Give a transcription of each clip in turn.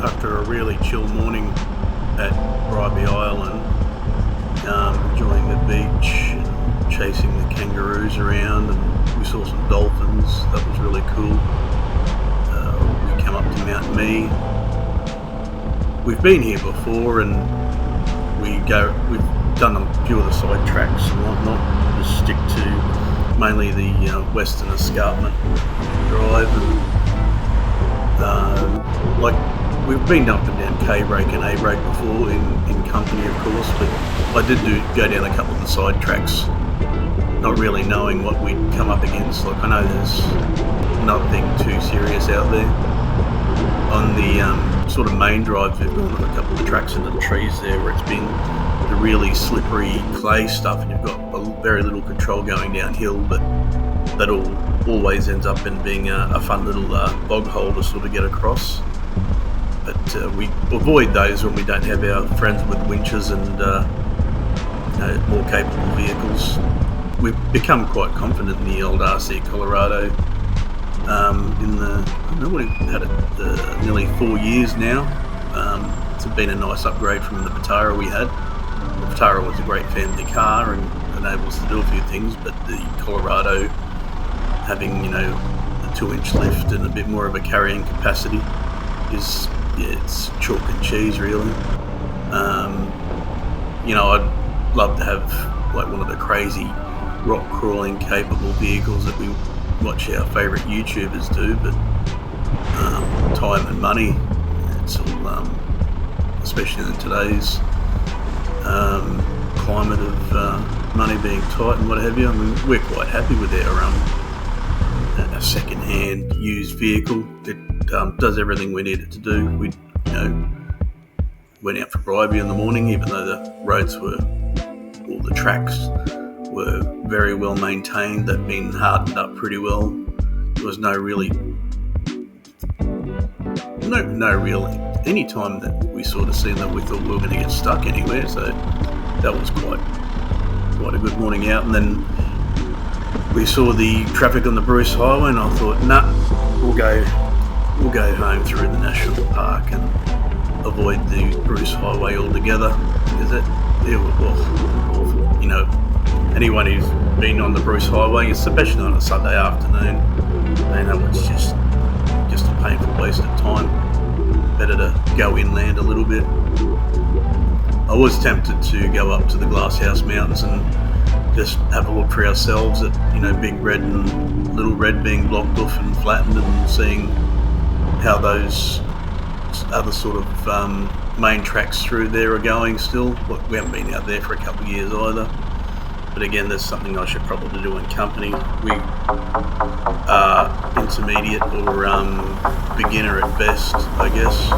after a really chill morning at Bribie Island, enjoying the beach and chasing the kangaroos around, and we saw some dolphins. That was really cool. We came up to Mount Mee. We've been here before, and we've done a few of the side tracks and whatnot. Just stick to mainly the Western Escarpment drive, and we've been up and down K-Break and A-Break before in company, of course, but I did go down a couple of the side tracks, not really knowing what we'd come up against. Like, I know there's nothing too serious out there. On the sort of main drives, we've gone on a couple of the tracks into the trees there where it's been the really slippery clay stuff, and you've got very little control going downhill, but that always ends up in being a fun little bog hole to sort of get across. But we avoid those when we don't have our friends with winches and more capable vehicles. We've become quite confident in the old RC Colorado. We've had it nearly 4 years now. It's been a nice upgrade from the Vitara we had. The Vitara was a great family car and enables us to do a few things, but the Colorado, having a 2-inch lift and a bit more of a carrying capacity, it's chalk and cheese really. I'd love to have like one of the crazy rock crawling capable vehicles that we watch our favourite YouTubers do, but time and money, it's all, especially in today's climate of money being tight and what have you. I mean, we're quite happy with our second-hand used vehicle. It does everything we need it to do. We went out for Bribie in the morning, even though the roads all the tracks were very well maintained. They've been hardened up pretty well. There was no real any time that we sort of seen that we thought we were going to get stuck anywhere. So that was quite a good morning out. And then we saw the traffic on the Bruce Highway, and I thought, we'll go home through the national park and avoid the Bruce Highway altogether, because it was awful. Anyone who's been on the Bruce Highway, especially on a Sunday afternoon, they know it's just a painful waste of time. Better to go inland a little bit. I was tempted to go up to the Glasshouse Mountains and just have a look for ourselves at Big Red and Little Red being blocked off and flattened, and seeing how those other sort of main tracks through there are going still. We haven't been out there for a couple of years either. But again, there's something I should probably do in company. We are intermediate or beginner at best, I guess,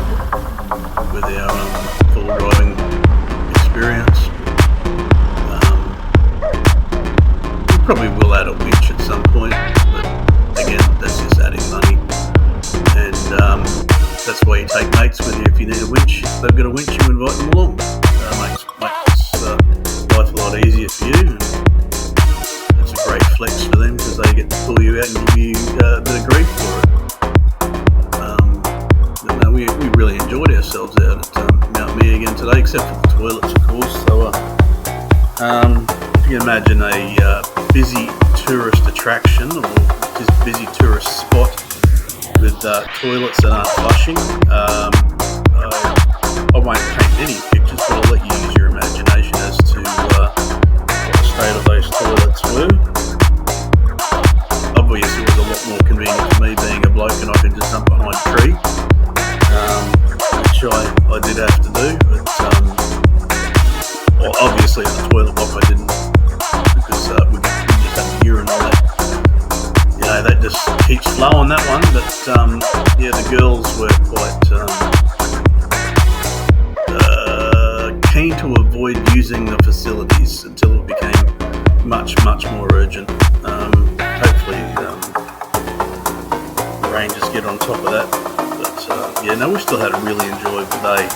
with our full driving experience. We probably will add a winch at some point, but again, that's just adding money. And that's why you take mates with you if you need a winch. If they've got a winch, you invite them along. Makes life a lot easier for you, and it's a great flex for them because they get to pull you out and give you a bit of grief for it. We really enjoyed ourselves out at Mount Mee again today, except for the toilets, of course. So if you can imagine a busy tourist attraction or just busy tourist spot with toilets that aren't flushing, I won't paint any pictures, but I'll let you use your imagination as to what the state of those toilets were. Obviously, it was a lot more convenient for me being a bloke and I could just jump behind a tree, which I did have to do. But obviously, at the toilet block I didn't, because we just had the urine on that. That just keeps flowing, that one. But the girls were quite keen to avoid using the facilities until it became much more urgent. Hopefully the Rangers get on top of that. But we still had a really enjoyable day.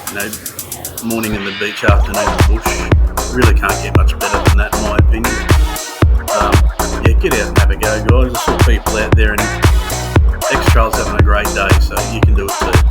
Morning in the beach, afternoon in the bush. Really can't get much better than that, in my opinion. Get out and have a go, guys. I saw people out there, and X-Trail's having a great day, so you can do it too.